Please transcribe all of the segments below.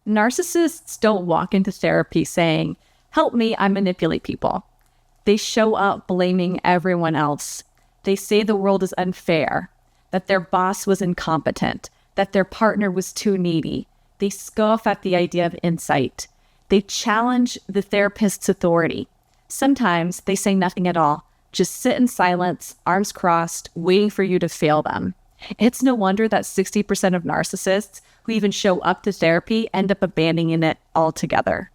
Narcissists don't walk into therapy saying, "Help me, I manipulate people." They show up blaming everyone else. They say the world is unfair, that their boss was incompetent, that their partner was too needy. They scoff at the idea of insight. They challenge the therapist's authority. Sometimes they say nothing at all, just sit in silence, arms crossed, waiting for you to fail them. It's no wonder that 60% of narcissists who even show up to therapy end up abandoning it altogether.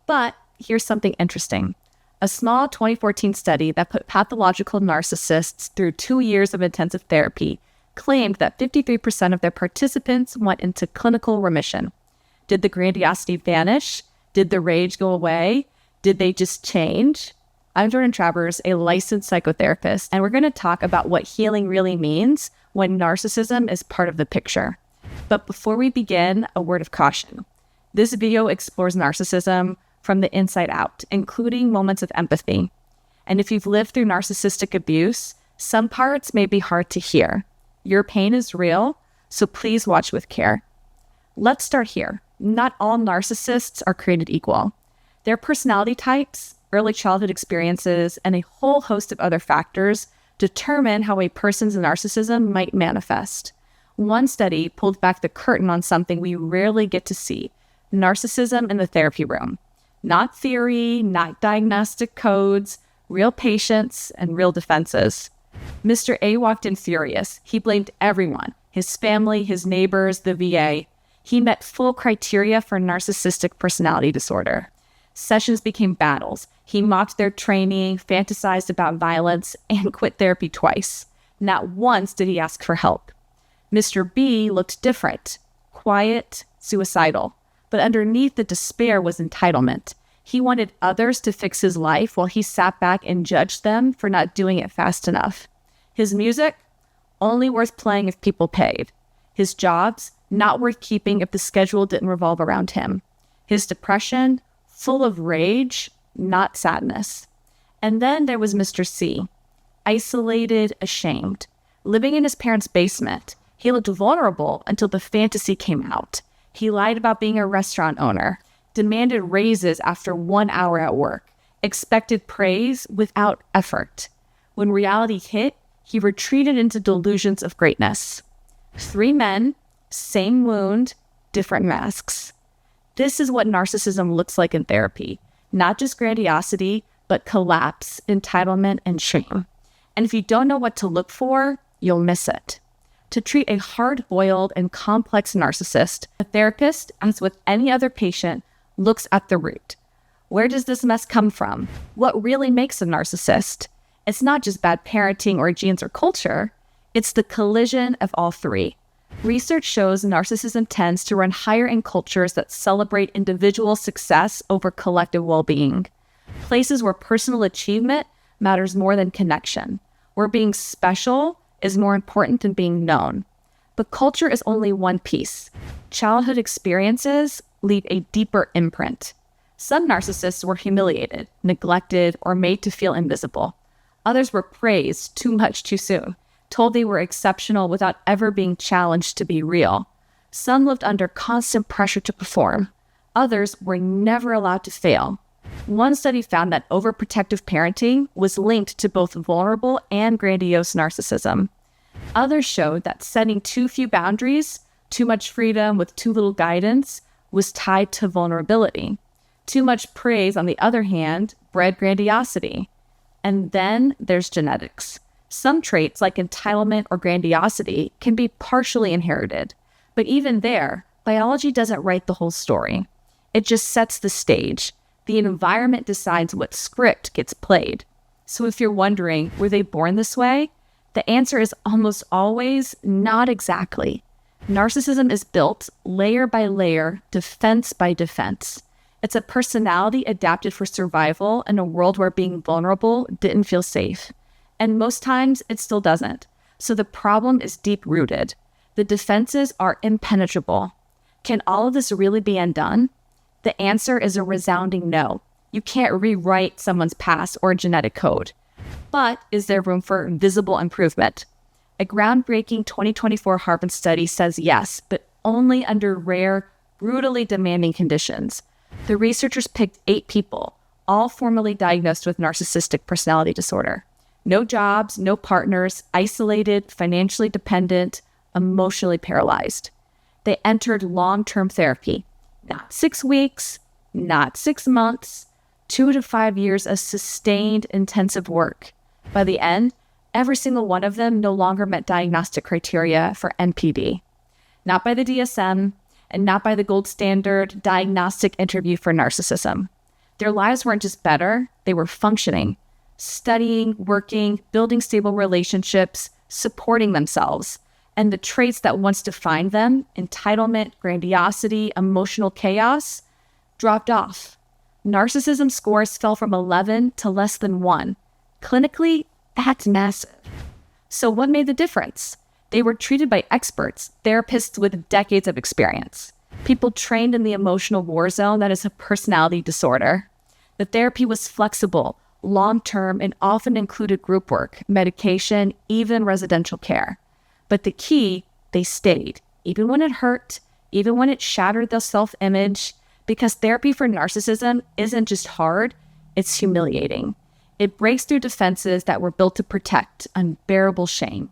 But here's something interesting. A small 2014 study that put pathological narcissists through 2 years of intensive therapy claimed that 53% of their participants went into clinical remission. Did the grandiosity vanish? Did the rage go away? Did they just change? I'm Jordan Travers, a licensed psychotherapist, and we're going to talk about what healing really means when narcissism is part of the picture. But before we begin, a word of caution. This video explores narcissism from the inside out, including moments of empathy. And if you've lived through narcissistic abuse, some parts may be hard to hear. Your pain is real, so please watch with care. Let's start here. Not all narcissists are created equal. Their personality types, early childhood experiences, and a whole host of other factors determine how a person's narcissism might manifest. One study pulled back the curtain on something we rarely get to see: narcissism in the therapy room. Not theory, not diagnostic codes, real patients and real defenses. Mr. A walked in furious. He blamed everyone, his family, his neighbors, the VA. He met full criteria for narcissistic personality disorder. Sessions became battles. He mocked their training, fantasized about violence, and quit therapy twice. Not once did he ask for help. Mr. B looked different, quiet, suicidal. But underneath the despair was entitlement. He wanted others to fix his life while he sat back and judged them for not doing it fast enough. His music, only worth playing if people paid. His jobs, not worth keeping if the schedule didn't revolve around him. His depression, full of rage, not sadness. And then there was Mr. C, isolated, ashamed. Living in his parents' basement, he looked vulnerable until the fantasy came out. He lied about being a restaurant owner, demanded raises after 1 hour at work, expected praise without effort. When reality hit, he retreated into delusions of greatness. 3 men, same wound, different masks. This is what narcissism looks like in therapy. Not just grandiosity, but collapse, entitlement, and shame. And if you don't know what to look for, you'll miss it. To treat a hard-boiled and complex narcissist, a therapist, as with any other patient, looks at the root. Where does this mess come from? What really makes a narcissist? It's not just bad parenting or genes or culture. It's the collision of all three. Research shows narcissism tends to run higher in cultures that celebrate individual success over collective well-being. Places where personal achievement matters more than connection, where being special is more important than being known. But culture is only one piece. Childhood experiences leave a deeper imprint. Some narcissists were humiliated, neglected, or made to feel invisible. Others were praised too much too soon, told they were exceptional without ever being challenged to be real. Some lived under constant pressure to perform. Others were never allowed to fail. One study found that overprotective parenting was linked to both vulnerable and grandiose narcissism. Others showed that setting too few boundaries, too much freedom with too little guidance, was tied to vulnerability. Too much praise, on the other hand, bred grandiosity. And then there's genetics. Some traits, like entitlement or grandiosity, can be partially inherited. But even there, biology doesn't write the whole story. It just sets the stage. The environment decides what script gets played. So if you're wondering, were they born this way? The answer is almost always not exactly. Narcissism is built layer by layer, defense by defense. It's a personality adapted for survival in a world where being vulnerable didn't feel safe. And most times, it still doesn't. So the problem is deep-rooted. The defenses are impenetrable. Can all of this really be undone? The answer is a resounding no. You can't rewrite someone's past or genetic code. But is there room for visible improvement? A groundbreaking 2024 Harvard study says yes, but only under rare, brutally demanding conditions. The researchers picked 8 people, all formally diagnosed with narcissistic personality disorder. No jobs, no partners, isolated, financially dependent, emotionally paralyzed. They entered long-term therapy. Not 6 weeks, not 6 months, 2 to 5 years of sustained, intensive work. By the end, every single one of them no longer met diagnostic criteria for NPD. Not by the DSM, and not by the gold standard diagnostic interview for narcissism. Their lives weren't just better, they were functioning, studying, working, building stable relationships, supporting themselves. And the traits that once defined them, entitlement, grandiosity, emotional chaos, dropped off. Narcissism scores fell from 11 to less than 1. Clinically, that's massive. So what made the difference? They were treated by experts, therapists with decades of experience, people trained in the emotional war zone that is a personality disorder. The therapy was flexible, long-term, and often included group work, medication, even residential care. But the key, they stayed, even when it hurt, even when it shattered their self-image, because therapy for narcissism isn't just hard, it's humiliating. It breaks through defenses that were built to protect unbearable shame.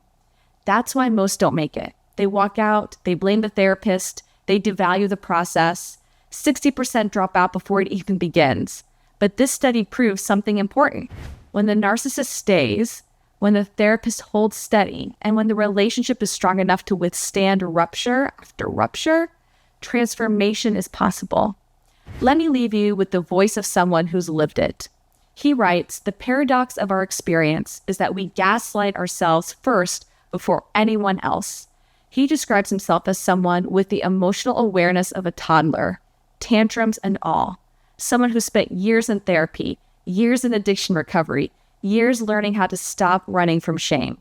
That's why most don't make it. They walk out, they blame the therapist, they devalue the process. 60% drop out before it even begins. But this study proves something important. When the narcissist stays, when the therapist holds steady, and when the relationship is strong enough to withstand rupture after rupture, transformation is possible. Let me leave you with the voice of someone who's lived it. He writes, "The paradox of our experience is that we gaslight ourselves first before anyone else." He describes himself as someone with the emotional awareness of a toddler, tantrums and all. Someone who spent years in therapy, years in addiction recovery, years learning how to stop running from shame.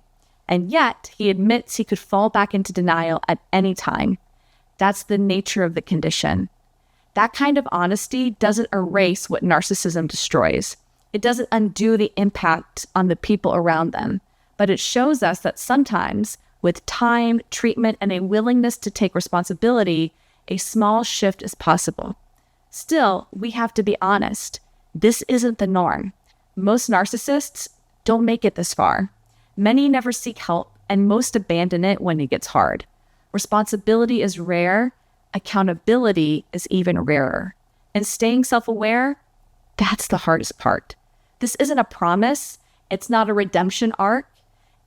And yet, he admits he could fall back into denial at any time. That's the nature of the condition. That kind of honesty doesn't erase what narcissism destroys. It doesn't undo the impact on the people around them. But it shows us that sometimes, with time, treatment, and a willingness to take responsibility, a small shift is possible. Still, we have to be honest. This isn't the norm. Most narcissists don't make it this far. Many never seek help, and most abandon it when it gets hard. Responsibility is rare. Accountability is even rarer. And staying self-aware, that's the hardest part. This isn't a promise. It's not a redemption arc.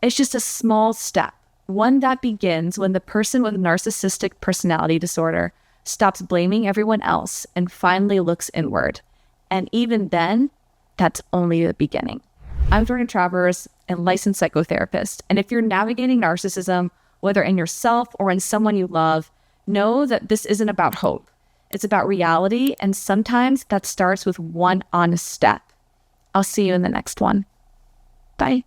It's just a small step, one that begins when the person with narcissistic personality disorder stops blaming everyone else and finally looks inward. And even then, that's only the beginning. I'm Jordan Travers, a licensed psychotherapist. And if you're navigating narcissism, whether in yourself or in someone you love, know that this isn't about hope. It's about reality. And sometimes that starts with one honest step. I'll see you in the next one. Bye.